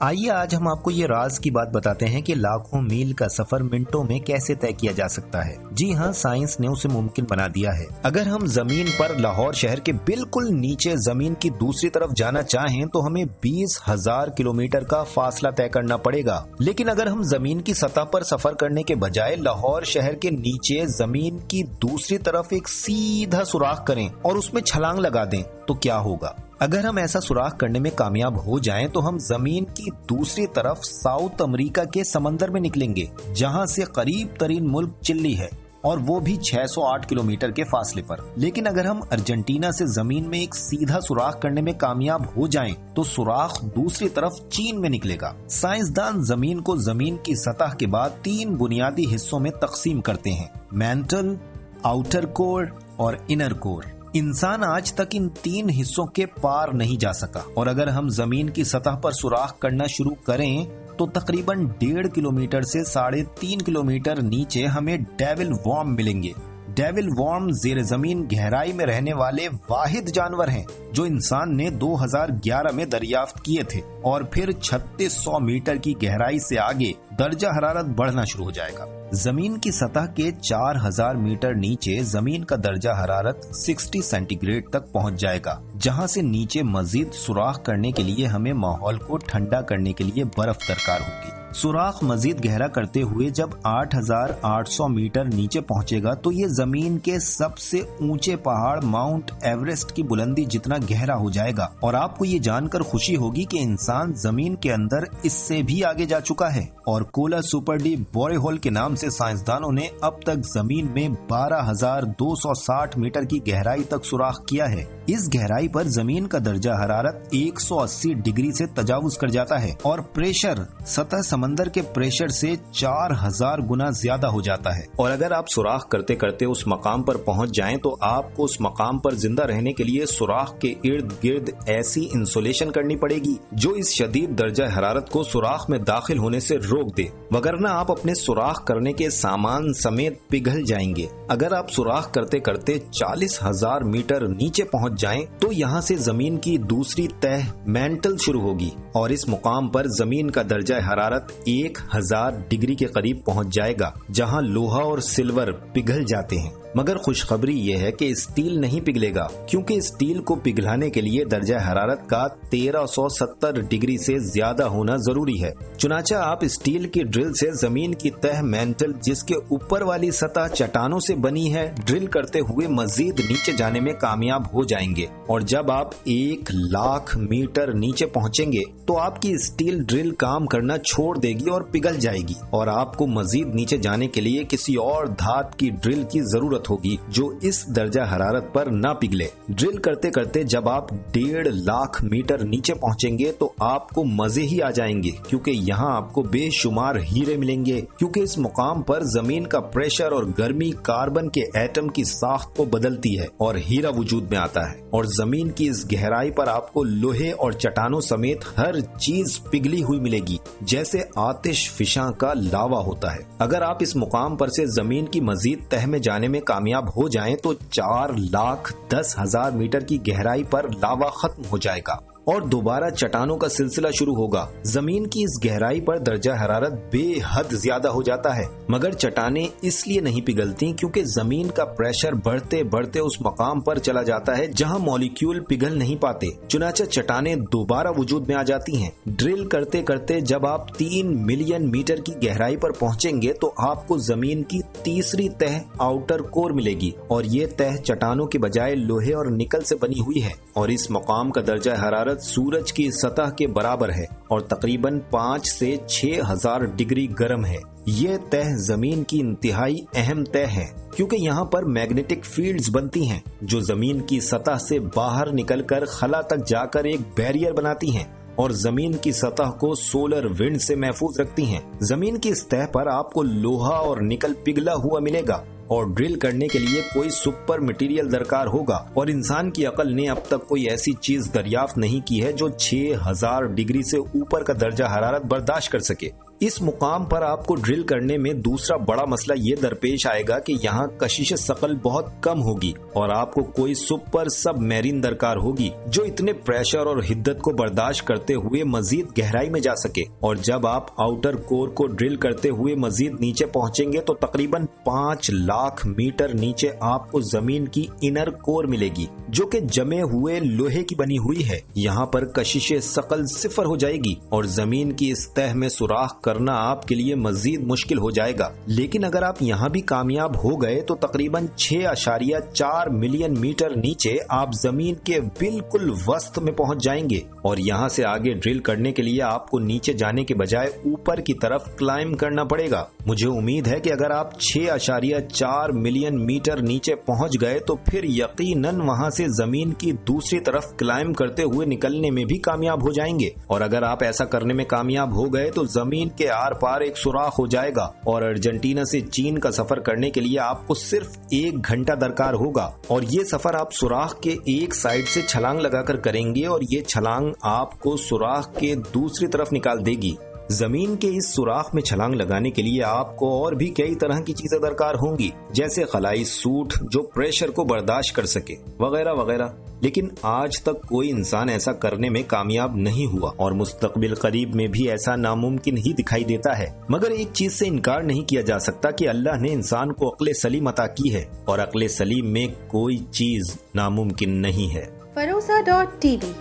आइए आज हम आपको ये राज की बात बताते हैं कि लाखों मील का सफर मिनटों में कैसे तय किया जा सकता है। जी हाँ, साइंस ने उसे मुमकिन बना दिया है। अगर हम जमीन पर लाहौर शहर के बिल्कुल नीचे जमीन की दूसरी तरफ जाना चाहें तो हमें 20,000 किलोमीटर का फासला तय करना पड़ेगा। लेकिन अगर हम जमीन की सतह पर सफर करने के बजाय लाहौर शहर के नीचे जमीन की दूसरी तरफ एक सीधा सुराख करें और उसमें छलांग लगा दें तो क्या होगा? अगर हम ऐसा सुराख करने में कामयाब हो जाएं तो हम जमीन की दूसरी तरफ साउथ अमेरिका के समंदर में निकलेंगे, जहां से करीब तरीन मुल्क चिली है और वो भी 608 किलोमीटर के फासले पर। लेकिन अगर हम अर्जेंटीना से जमीन में एक सीधा सुराख करने में कामयाब हो जाएं तो सुराख दूसरी तरफ चीन में निकलेगा। साइंसदान जमीन को जमीन की सतह के बाद 3 बुनियादी हिस्सों में तकसीम करते हैं: मैंटल, आउटर कोर और इनर कोर। इंसान आज तक इन 3 हिस्सों के पार नहीं जा सका और अगर हम जमीन की सतह पर सुराख करना शुरू करें तो तकरीबन 1.5 किलोमीटर से 3.5 किलोमीटर नीचे हमें डेविल वॉर्म मिलेंगे। डेविल वॉर्म ज़ेरे जमीन गहराई में रहने वाले वाहिद जानवर हैं जो इंसान ने 2011 में दरियाफ्त किए थे और फिर 3600 मीटर की गहराई से आगे दर्जा हरारत बढ़ना शुरू हो जाएगा। जमीन की सतह के 4000 मीटर नीचे जमीन का दर्जा हरारत 60 सेंटीग्रेड तक पहुंच जाएगा, जहां से नीचे मजीद सुराख करने के लिए हमें माहौल को ठंडा करने के लिए बर्फ दरकार होगी। सुराख मजीद गहरा करते हुए जब 8800 मीटर नीचे पहुंचेगा तो ये जमीन के सबसे ऊंचे पहाड़ माउंट एवरेस्ट की बुलंदी जितना गहरा हो जाएगा और आपको ये जानकर खुशी होगी कि इंसान जमीन के अंदर इससे भी आगे जा चुका है और कोला सुपर डीप बोरेहोल के नाम से साइंसदानों ने अब तक जमीन में 12,260 मीटर की गहराई तक सुराख किया है। इस गहराई पर जमीन का दर्जा हरारत 180 डिग्री से तजावुज कर जाता है और प्रेशर सतह समंदर के प्रेशर से 4000 गुना ज्यादा हो जाता है। और अगर आप सुराख करते करते उस मकाम पर पहुंच जाएं तो आपको उस मकाम पर जिंदा रहने के लिए सुराख के इर्द गिर्द ऐसी इंसुलेशन करनी पड़ेगी जो इस शदीद दर्जा हरारत को सुराख में दाखिल होने से रोक दे, वगरना आप अपने सुराख करने के सामान समेत पिघल जाएंगे। अगर आप सुराख करते करते 40,000 मीटर नीचे पहुंच जाएं तो यहाँ से जमीन की दूसरी तह मैंटल शुरू होगी और इस मुकाम पर जमीन का दर्जा हरारत 1000 डिग्री के करीब पहुंच जाएगा, जहां लोहा और सिल्वर पिघल जाते हैं। मगर खुशखबरी यह है कि स्टील नहीं पिघलेगा, क्योंकि स्टील को पिघलाने के लिए दर्जा हरारत का 1370 डिग्री से ज्यादा होना जरूरी है। चुनाचा आप स्टील की ड्रिल से जमीन की तह मैंटल, जिसके ऊपर वाली सतह चट्टानों से बनी है, ड्रिल करते हुए मजीद नीचे जाने में कामयाब हो जाएंगे और जब आप 1,00,000 मीटर नीचे पहुंचेंगे तो आपकी स्टील ड्रिल काम करना छोड़ देगी और पिघल जाएगी और आपको मजीद नीचे जाने के लिए किसी और धात की ड्रिल की जरूरत होगी जो इस दर्जा हरारत पर ना पिघले। ड्रिल करते करते जब आप 1,50,000 मीटर नीचे पहुंचेंगे तो आपको मजे ही आ जाएंगे, क्योंकि यहाँ आपको बेशुमार हीरे मिलेंगे, क्योंकि इस मुकाम पर जमीन का प्रेशर और गर्मी कार्बन के एटम की साख्त को बदलती है और हीरा वजूद में आता है। और जमीन की इस गहराई पर आपको लोहे और चट्टानों समेत हर चीज पिघली हुई मिलेगी, जैसे आतिश फिशां का लावा होता है। अगर आप इस मुकाम पर से जमीन की मजीद तह में जाने में कामयाब हो जाएं तो 4,10,000 मीटर की गहराई पर लावा खत्म हो जाएगा और दोबारा चट्टानों का सिलसिला शुरू होगा। जमीन की इस गहराई पर दर्जा हरारत बेहद ज्यादा हो जाता है, मगर चट्टानें इसलिए नहीं पिघलती क्योंकि जमीन का प्रेशर बढ़ते बढ़ते उस मकाम पर चला जाता है जहां मॉलिक्यूल पिघल नहीं पाते। चुनाचे चट्टानें दोबारा वजूद में आ जाती हैं। ड्रिल करते करते जब आप 3 मिलियन मीटर की गहराई पर पहुंचेंगे तो आपको जमीन की तीसरी तह आउटर कोर मिलेगी और ये तह चट्टानों के बजाय लोहे और निकल से बनी हुई है और इस मकाम का दर्जा हरारत सूरज की सतह के बराबर है और तकरीबन 5 से 6,000 डिग्री गर्म है। ये तह जमीन की इंतहाई अहम तह है क्योंकि यहाँ पर मैग्नेटिक फील्ड्स बनती हैं जो जमीन की सतह से बाहर निकलकर खला तक जाकर एक बैरियर बनाती हैं और जमीन की सतह को सोलर विंड से महफूज रखती हैं। जमीन की सतह पर आपको लोहा और निकल पिघला हुआ मिलेगा और ड्रिल करने के लिए कोई सुपर मटेरियल दरकार होगा और इंसान की अकल ने अब तक कोई ऐसी चीज दरियाफ्त नहीं की है जो 6,000 डिग्री से ऊपर का दर्जा हरारत बर्दाश्त कर सके। इस मुकाम पर आपको ड्रिल करने में दूसरा बड़ा मसला ये दरपेश आएगा कि यहाँ कशिश सकल बहुत कम होगी और आपको कोई सुपर सब मैरीन दरकार होगी जो इतने प्रेशर और हिद्दत को बर्दाश्त करते हुए मजीद गहराई में जा सके। और जब आप आउटर कोर को ड्रिल करते हुए मजीद नीचे पहुंचेंगे तो तकरीबन 5 लाख मीटर नीचे आपको जमीन की इनर कोर मिलेगी जो कि जमे हुए लोहे की बनी हुई है। यहाँ पर कशिश सकल सिफर हो जाएगी और जमीन की इस तह में सुराख करना आपके लिए मजीद मुश्किल हो जाएगा। लेकिन अगर आप यहाँ भी कामयाब हो गए तो तकरीबन 6.4 मिलियन मीटर नीचे आप जमीन के बिल्कुल वस्त में पहुंच जाएंगे और यहाँ से आगे ड्रिल करने के लिए आपको नीचे जाने के बजाय ऊपर की तरफ क्लाइम करना पड़ेगा। मुझे उम्मीद है कि अगर आप 6.4 मिलियन मीटर नीचे पहुंच गए तो फिर यकीनन वहां से जमीन की दूसरी तरफ क्लाइम करते हुए निकलने में भी कामयाब हो जाएंगे। और अगर आप ऐसा करने में कामयाब हो गए तो जमीन के आर पार एक सुराख हो जाएगा और अर्जेंटीना से चीन का सफर करने के लिए आपको सिर्फ 1 घंटा दरकार होगा। और ये सफर आप सुराख के एक साइड से छलांग लगाकर करेंगे और ये छलांग आपको सुराख के दूसरी तरफ निकाल देगी। जमीन के इस सुराख में छलांग लगाने के लिए आपको और भी कई तरह की चीजें दरकार होंगी जैसे खलाई सूट जो प्रेशर को बर्दाश्त कर सके वगैरह वगैरह। लेकिन आज तक कोई इंसान ऐसा करने में कामयाब नहीं हुआ और मुस्तकबिल करीब में भी ऐसा नामुमकिन ही दिखाई देता है। मगर एक चीज से इनकार नहीं किया जा सकता कि अल्लाह ने इंसान को अक्ल सलीम अता की है और अक्ल सलीम में कोई चीज नामुमकिन नहीं है। Feroza.tv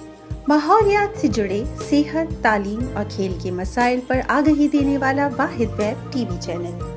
माहौलियात से जुड़े सेहत, तालीम और खेल के मसाइल पर आगाही देने वाला वाहिद वेब टीवी चैनल।